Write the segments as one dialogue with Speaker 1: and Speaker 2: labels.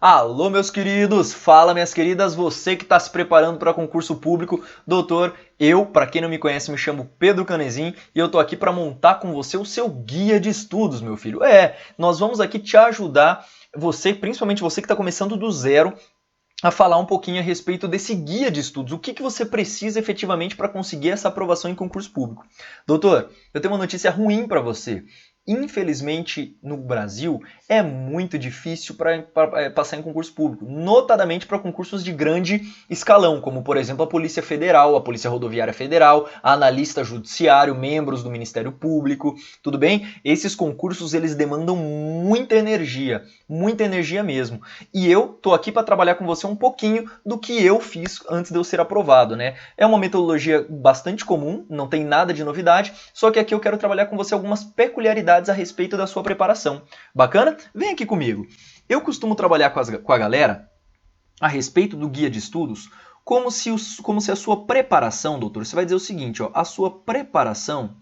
Speaker 1: Alô, meus queridos! Fala, minhas queridas! Você que está se preparando para concurso público, doutor, para quem não me conhece, me chamo Pedro Canezin e eu tô aqui para montar com você o seu guia de estudos, meu filho. Nós vamos aqui te ajudar, você, principalmente você que está começando do zero, a falar um pouquinho a respeito desse guia de estudos. O que você precisa efetivamente para conseguir essa aprovação em concurso público. Doutor, eu tenho uma notícia ruim para você. Infelizmente, no Brasil, é muito difícil para passar em concurso público, notadamente para concursos de grande escalão, como, por exemplo, a Polícia Federal, a Polícia Rodoviária Federal, a analista judiciário, membros do Ministério Público, tudo bem? Esses concursos, eles demandam muita energia mesmo. E eu tô aqui para trabalhar com você um pouquinho do que eu fiz antes de eu ser aprovado, né? É uma metodologia bastante comum, não tem nada de novidade, só que aqui eu quero trabalhar com você algumas peculiaridades a respeito da sua preparação. Bacana? Vem aqui comigo. Eu costumo trabalhar com a galera a respeito do guia de estudos como se a sua preparação, doutor, você vai dizer o seguinte, ó, a sua preparação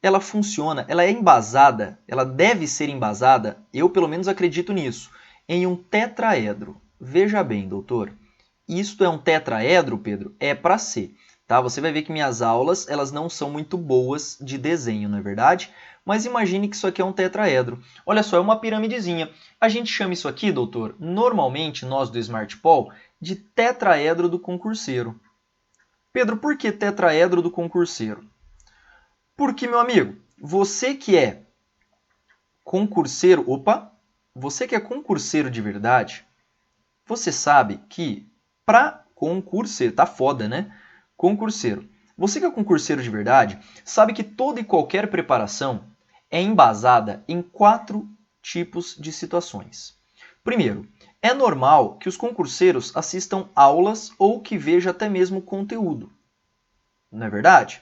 Speaker 1: ela funciona, ela é embasada, ela deve ser embasada, eu pelo menos acredito nisso, em um tetraedro. Veja bem, doutor, isto é um tetraedro, Pedro? É para ser. Tá? Você vai ver que minhas aulas elas não são muito boas de desenho, não é verdade? Mas imagine que isso aqui é um tetraedro. Olha só, é uma piramidezinha. A gente chama isso aqui, doutor, normalmente nós do SmartPol, de tetraedro do concurseiro. Pedro, por que tetraedro do concurseiro? Porque, meu amigo, você que é concurseiro, você que é concurseiro de verdade, você sabe que para concurseiro, tá foda, né? Concurseiro. Você que é concurseiro de verdade, sabe que toda e qualquer preparação é embasada em 4 tipos de situações. Primeiro, é normal que os concurseiros assistam aulas ou que vejam até mesmo conteúdo. Não é verdade?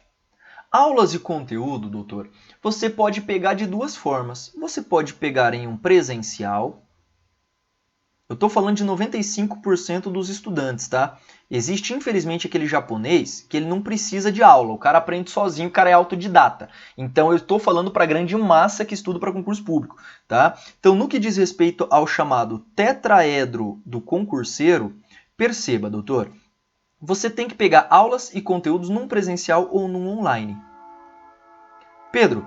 Speaker 1: Aulas de conteúdo, doutor, você pode pegar de 2 formas. Você pode pegar em um presencial. Eu estou falando de 95% dos estudantes, tá? Existe, infelizmente, aquele japonês que ele não precisa de aula. O cara aprende sozinho, o cara é autodidata. Então, eu estou falando para a grande massa que estuda para concurso público, tá? Então, no que diz respeito ao chamado tetraedro do concurseiro, perceba, doutor, você tem que pegar aulas e conteúdos num presencial ou num online. Pedro,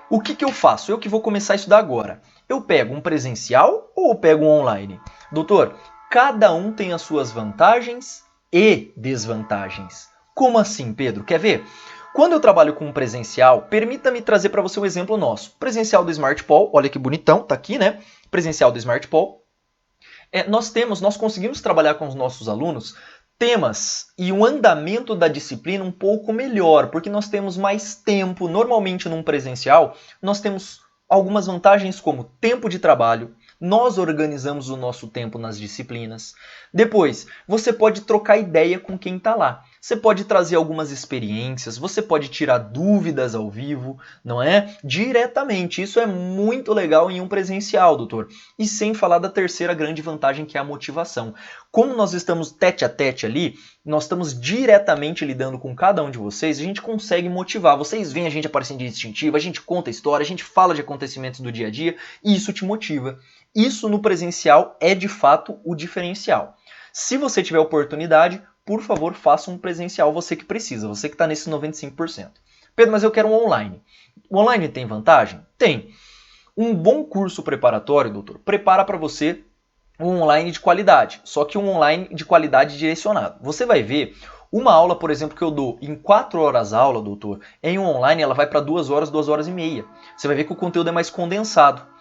Speaker 1: o que eu faço? Eu que vou começar a estudar agora. Eu pego um presencial ou eu pego um online? Doutor, cada um tem as suas vantagens e desvantagens. Como assim, Pedro? Quer ver? Quando eu trabalho com um presencial, permita-me trazer para você um exemplo nosso. Presencial do SmartPol, olha que bonitão, tá aqui, né? Presencial do SmartPol. Nós conseguimos trabalhar com os nossos alunos temas e um andamento da disciplina um pouco melhor, porque nós temos mais tempo. Normalmente, num presencial, nós temos algumas vantagens como tempo de trabalho, nós organizamos o nosso tempo nas disciplinas. Depois, você pode trocar ideia com quem está lá. Você pode trazer algumas experiências, você pode tirar dúvidas ao vivo, não é? Diretamente. Isso é muito legal em um presencial, doutor. E sem falar da terceira grande vantagem, que é a motivação. Como nós estamos tete a tete ali, nós estamos diretamente lidando com cada um de vocês, a gente consegue motivar. Vocês veem a gente aparecendo de distintivo, a gente conta a história, a gente fala de acontecimentos do dia a dia e isso te motiva. Isso no presencial é de fato o diferencial. Se você tiver oportunidade, por favor, faça um presencial, você que precisa, você que está nesses 95%. Pedro, mas eu quero um online. O online tem vantagem? Tem. Um bom curso preparatório, doutor, prepara para você um online de qualidade, só que um online de qualidade direcionado. Você vai ver uma aula, por exemplo, que eu dou em 4 horas aula, doutor, em um online ela vai para 2 horas, 2 horas e meia. Você vai ver que o conteúdo é mais condensado.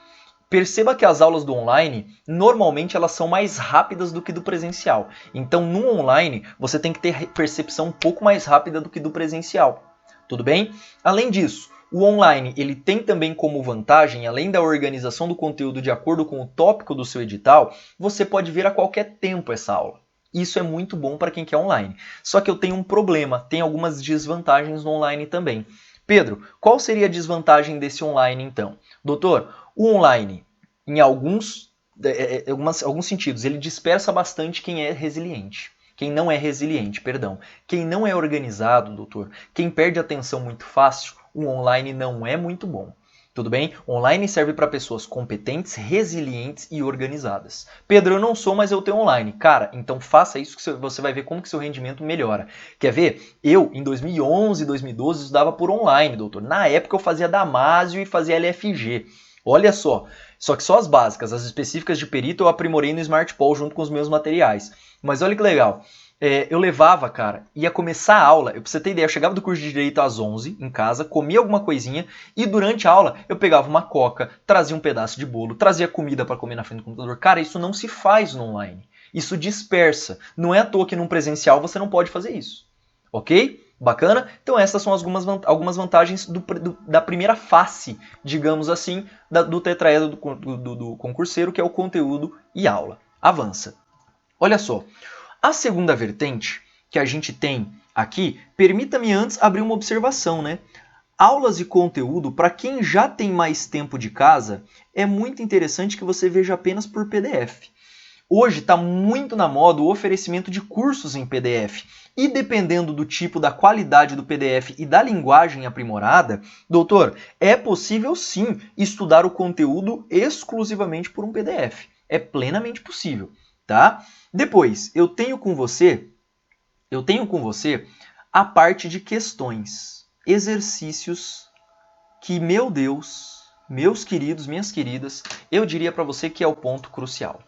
Speaker 1: Perceba que as aulas do online, normalmente elas são mais rápidas do que do presencial. Então, no online, você tem que ter percepção um pouco mais rápida do que do presencial. Tudo bem? Além disso, o online ele tem também como vantagem, além da organização do conteúdo de acordo com o tópico do seu edital, você pode ver a qualquer tempo essa aula. Isso é muito bom para quem quer online. Só que eu tenho um problema, tem algumas desvantagens no online também. Pedro, qual seria a desvantagem desse online então? Doutor, o online, em alguns sentidos, ele dispersa bastante quem é resiliente. Quem não é resiliente, perdão. Quem não é organizado, doutor, quem perde atenção muito fácil, o online não é muito bom. Tudo bem? Online serve para pessoas competentes, resilientes e organizadas. Pedro, eu não sou, mas eu tenho online. Cara, então faça isso que você vai ver como que seu rendimento melhora. Quer ver? Eu, em 2011, 2012, estudava por online, doutor. Na época eu fazia Damásio e fazia LFG. Olha só. Só que só as básicas, as específicas de perito eu aprimorei no SmartPol junto com os meus materiais. Mas olha que legal. Eu levava, cara, ia começar a aula, pra você ter ideia, eu chegava do curso de Direito às 11 em casa, comia alguma coisinha e durante a aula eu pegava uma coca, trazia um pedaço de bolo, trazia comida para comer na frente do computador. Cara, isso não se faz no online. Isso dispersa. Não é à toa que num presencial você não pode fazer isso. Ok? Bacana? Então essas são algumas vantagens da primeira face, digamos assim, do tetraedro do concurseiro, que é o conteúdo e aula. Avança. Olha só. A segunda vertente que a gente tem aqui, permita-me antes abrir uma observação, né? Aulas e conteúdo, para quem já tem mais tempo de casa, é muito interessante que você veja apenas por PDF. Hoje está muito na moda o oferecimento de cursos em PDF. E dependendo do tipo, da qualidade do PDF e da linguagem aprimorada, doutor, é possível sim estudar o conteúdo exclusivamente por um PDF. É plenamente possível, tá? Depois, eu tenho com você a parte de questões, exercícios que, meu Deus, meus queridos, minhas queridas, eu diria para você que é o ponto crucial.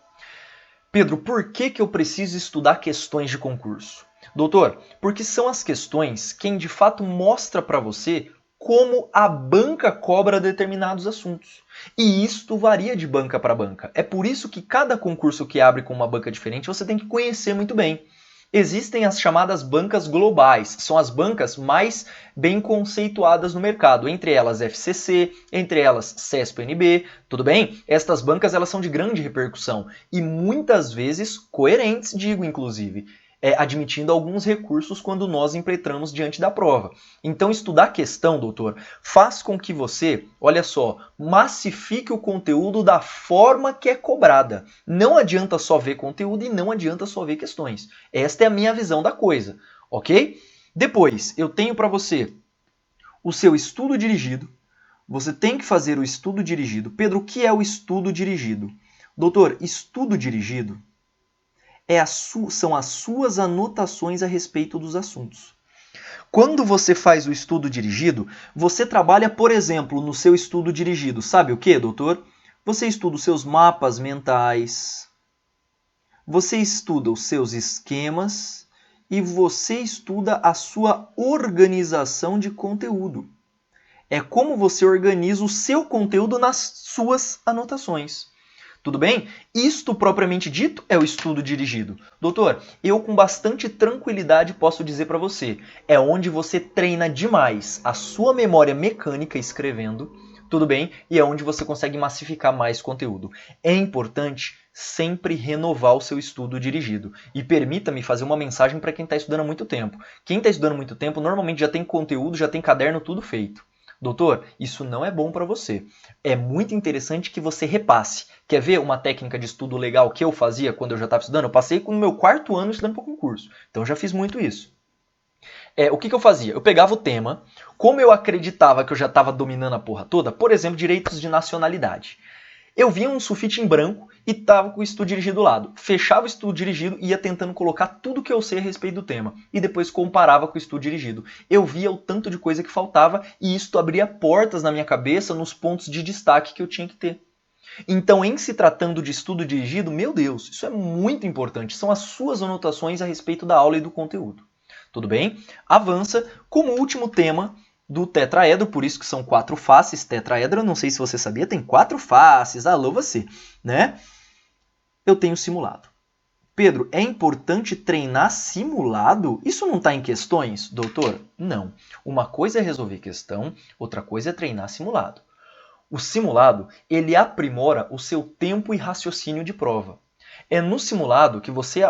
Speaker 1: Pedro, por que eu preciso estudar questões de concurso? Doutor, porque são as questões quem de fato mostra para você como a banca cobra determinados assuntos. E isto varia de banca para banca. É por isso que cada concurso que abre com uma banca diferente você tem que conhecer muito bem. Existem as chamadas bancas globais, são as bancas mais bem conceituadas no mercado, entre elas FCC, entre elas CESP-NB, tudo bem? Estas bancas elas são de grande repercussão e muitas vezes coerentes, digo inclusive, admitindo alguns recursos quando nós impetramos diante da prova. Então estudar a questão, doutor, faz com que você, olha só, massifique o conteúdo da forma que é cobrada. Não adianta só ver conteúdo e não adianta só ver questões. Esta é a minha visão da coisa, ok? Depois, eu tenho para você o seu estudo dirigido. Você tem que fazer o estudo dirigido. Pedro, o que é o estudo dirigido? Doutor, estudo dirigido são as suas anotações a respeito dos assuntos. Quando você faz o estudo dirigido, você trabalha, por exemplo, no seu estudo dirigido. Sabe o que, doutor? Você estuda os seus mapas mentais, você estuda os seus esquemas e você estuda a sua organização de conteúdo. É como você organiza o seu conteúdo nas suas anotações. Tudo bem? Isto, propriamente dito, é o estudo dirigido. Doutor, eu com bastante tranquilidade posso dizer para você, é onde você treina demais a sua memória mecânica escrevendo, tudo bem? E é onde você consegue massificar mais conteúdo. É importante sempre renovar o seu estudo dirigido. E permita-me fazer uma mensagem para quem está estudando há muito tempo. Quem está estudando há muito tempo normalmente já tem conteúdo, já tem caderno, tudo feito. Doutor, isso não é bom para você. É muito interessante que você repasse. Quer ver uma técnica de estudo legal que eu fazia quando eu já estava estudando? Eu passei com o meu 4º ano estudando para o concurso. Então eu já fiz muito isso. O que eu fazia? Eu pegava o tema, como eu acreditava que eu já estava dominando a porra toda, por exemplo, direitos de nacionalidade. Eu via um sulfite em branco e estava com o estudo dirigido do lado. Fechava o estudo dirigido e ia tentando colocar tudo que eu sei a respeito do tema. E depois comparava com o estudo dirigido. Eu via o tanto de coisa que faltava e isto abria portas na minha cabeça nos pontos de destaque que eu tinha que ter. Então, em se tratando de estudo dirigido, meu Deus, isso é muito importante. São as suas anotações a respeito da aula e do conteúdo. Tudo bem? Avança como último tema do tetraedro, por isso que são 4 faces. Tetraedro, eu não sei se você sabia, tem 4 faces. Alô você, né? Eu tenho simulado. Pedro, é importante treinar simulado? Isso não está em questões, doutor? Não. Uma coisa é resolver questão, outra coisa é treinar simulado. O simulado, ele aprimora o seu tempo e raciocínio de prova. É no simulado que você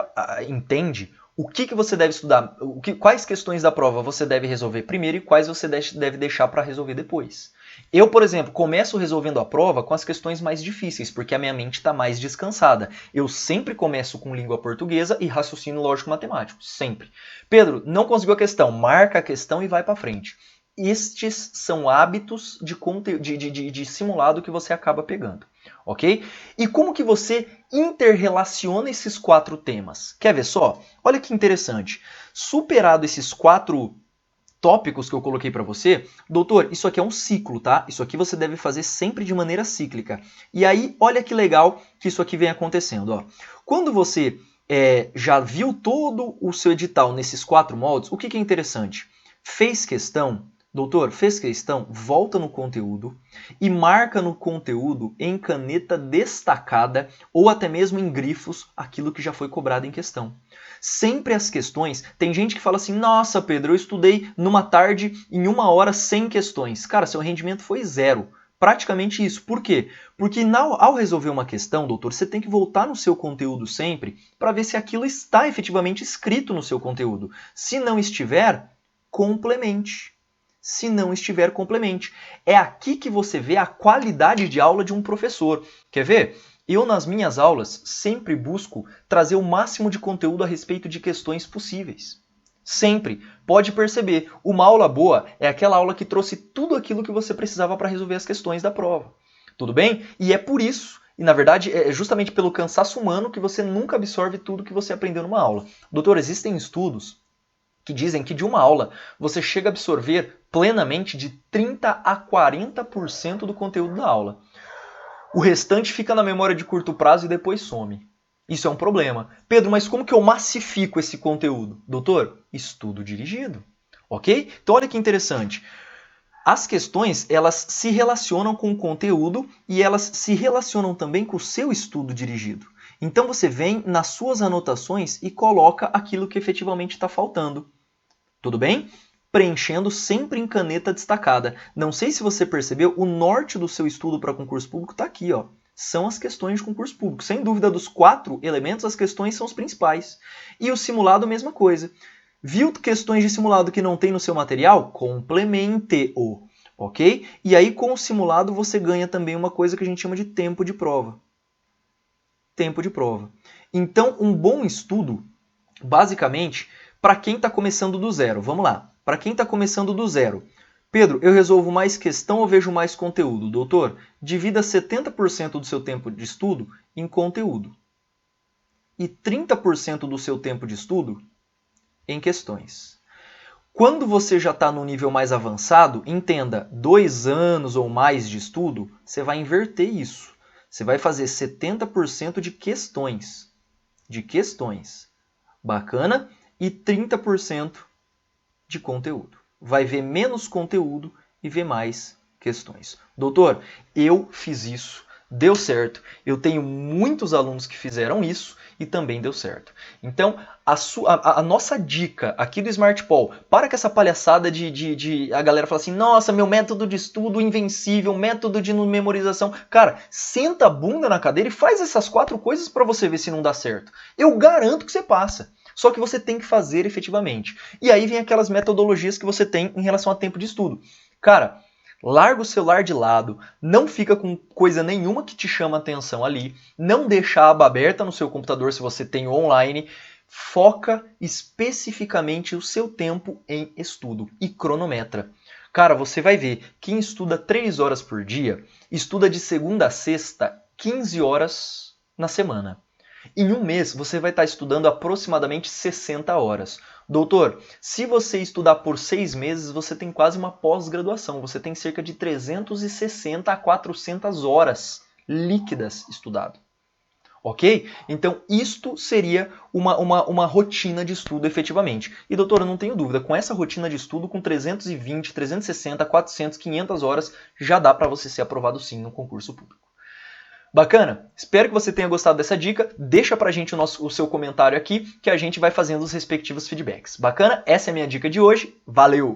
Speaker 1: entende o que você deve estudar, quais questões da prova você deve resolver primeiro e quais você deve deixar para resolver depois. Eu, por exemplo, começo resolvendo a prova com as questões mais difíceis, porque a minha mente está mais descansada. Eu sempre começo com língua portuguesa e raciocínio lógico-matemático, sempre. Pedro, não conseguiu a questão, marca a questão e vai para frente. estes são hábitos de simulado que você acaba pegando, ok? E como que você interrelaciona esses 4 temas? Quer ver só? Olha que interessante. Superado esses 4 tópicos que eu coloquei para você, doutor, isso aqui é um ciclo, tá? Isso aqui você deve fazer sempre de maneira cíclica. E aí, olha que legal que isso aqui vem acontecendo, ó. Quando você já viu todo o seu edital nesses 4 moldes, o que é interessante? Fez questão, doutor, fez questão, volta no conteúdo e marca no conteúdo em caneta destacada ou até mesmo em grifos aquilo que já foi cobrado em questão. Sempre as questões, tem gente que fala assim, nossa Pedro, eu estudei numa tarde em 1 hora 100 questões. Cara, seu rendimento foi 0. Praticamente isso. Por quê? Porque ao resolver uma questão, doutor, você tem que voltar no seu conteúdo sempre para ver se aquilo está efetivamente escrito no seu conteúdo. Se não estiver, complemente. Se não estiver, complemente. É aqui que você vê a qualidade de aula de um professor. Quer ver? Eu, nas minhas aulas, sempre busco trazer o máximo de conteúdo a respeito de questões possíveis. Sempre. Pode perceber, uma aula boa é aquela aula que trouxe tudo aquilo que você precisava para resolver as questões da prova. Tudo bem? E é por isso, e na verdade é justamente pelo cansaço humano que você nunca absorve tudo que você aprendeu numa aula. Doutor, existem estudos que dizem que de uma aula você chega a absorver plenamente de 30 a 40% do conteúdo da aula. O restante fica na memória de curto prazo e depois some. Isso é um problema. Pedro, mas como que eu massifico esse conteúdo? Doutor, estudo dirigido. Ok? Então olha que interessante. As questões, elas se relacionam com o conteúdo e elas se relacionam também com o seu estudo dirigido. Então você vem nas suas anotações e coloca aquilo que efetivamente está faltando. Tudo bem? Preenchendo sempre em caneta destacada. Não sei se você percebeu, o norte do seu estudo para concurso público está aqui, ó. São as questões de concurso público. Sem dúvida, dos 4 elementos, as questões são os principais. E o simulado, mesma coisa. Viu questões de simulado que não tem no seu material? Complemente-o, ok? E aí, com o simulado, você ganha também uma coisa que a gente chama de tempo de prova. Tempo de prova. Então, um bom estudo, basicamente, para quem está começando do zero. Vamos lá. Para quem está começando do zero. Pedro, eu resolvo mais questão ou vejo mais conteúdo? Doutor, divida 70% do seu tempo de estudo em conteúdo. E 30% do seu tempo de estudo em questões. Quando você já está no nível mais avançado, entenda, 2 anos ou mais de estudo, você vai inverter isso. Você vai fazer 70% de questões. De questões. Bacana? E 30% de conteúdo. Vai ver menos conteúdo e ver mais questões. Doutor, eu fiz isso, deu certo. Eu tenho muitos alunos que fizeram isso e também deu certo. Então, a nossa dica aqui do SmartPol, para com essa palhaçada de a galera falar assim, nossa, meu método de estudo invencível, método de memorização. Cara, senta a bunda na cadeira e faz essas 4 coisas para você ver se não dá certo. Eu garanto que você passa. Só que você tem que fazer efetivamente. E aí vem aquelas metodologias que você tem em relação a tempo de estudo. Cara, larga o celular de lado, não fica com coisa nenhuma que te chama atenção ali, não deixa a aba aberta no seu computador se você tem online, foca especificamente o seu tempo em estudo e cronometra. Cara, você vai ver, quem estuda 3 horas por dia, estuda de segunda a sexta, 15 horas na semana. Em um mês, você vai estar estudando aproximadamente 60 horas. Doutor, se você estudar por 6 meses, você tem quase uma pós-graduação. Você tem cerca de 360 a 400 horas líquidas estudado. Ok? Então, isto seria uma rotina de estudo efetivamente. E, doutor, eu não tenho dúvida, com essa rotina de estudo, com 320, 360, 400, 500 horas, já dá para você ser aprovado sim no concurso público. Bacana? Espero que você tenha gostado dessa dica. Deixa pra gente o seu comentário aqui que a gente vai fazendo os respectivos feedbacks. Bacana? Essa é a minha dica de hoje. Valeu!